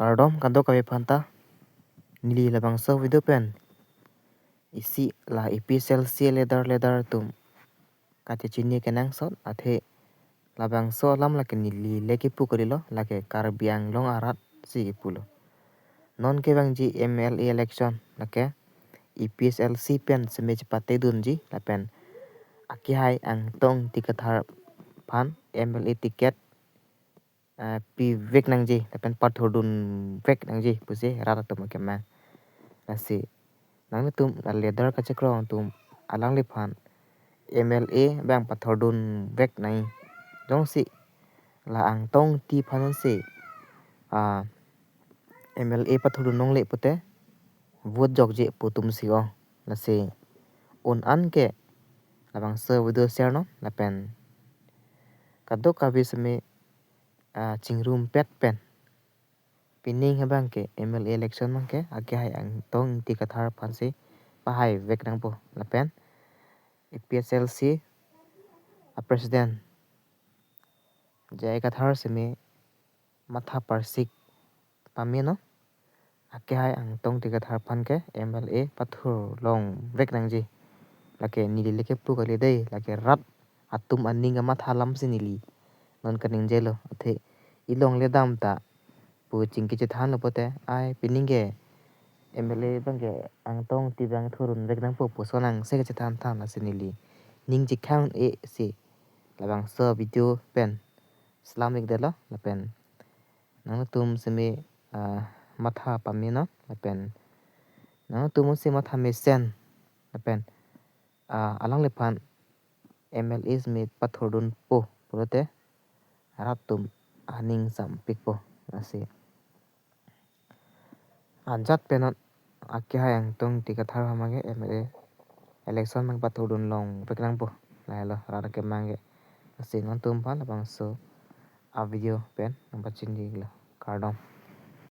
Kardom kanto kabe phanta nili labang so video pen isi la epicel c leather tum kate chini kenang sot athe labang so lam la nili leki pukolilo lake karbiang long arat si pulo non ke bang ji MLA election lake EPSL C pen semej pate dunji lapen aki hai ang tong tikathar phan MLA ticket pi vek nangji lapen pathodun vek nangji puse rata tum kema nasi nang tum leather ka chakrong tum alang le phan MLA bang pathodun vek nai dong si la ang tong ti phan se MLA pathodun nong le pute vote jokje putum sio nasi un an ke labang se video share no lapen kadok kabi seme chingrum pet pen pining habang ke MLA election mang ke age hai ang tong ti kathar phan se pahai vek nang po lapen EPSLC president jai kathar seme matha parsik pameno age hai ang tong ti kathar phan ke MLA pathur long vek nang ji lake nili leke pu kali dei lake rat atum aning matha lam sinili non kaning jelo athe ilong le dam ta pu chingki chethan lopote ai pininge MLA bangge ang tong ti bang thurun vek nang po sonang se chethan tham na sinili ning ji khang e si labang so video pen islamic dela lapen nang tum seme matha pamina lapen nang tum se matha mesen lapen alang le phan MLA sme pathodun po purote ratum aning sam pikpo nasi anjat penot ake hayang tong ti kathar hamage MLA election mang pathodun long peklang po lailo rara ke mange nasi non tum phan labang so video pen nang pachin di Kardom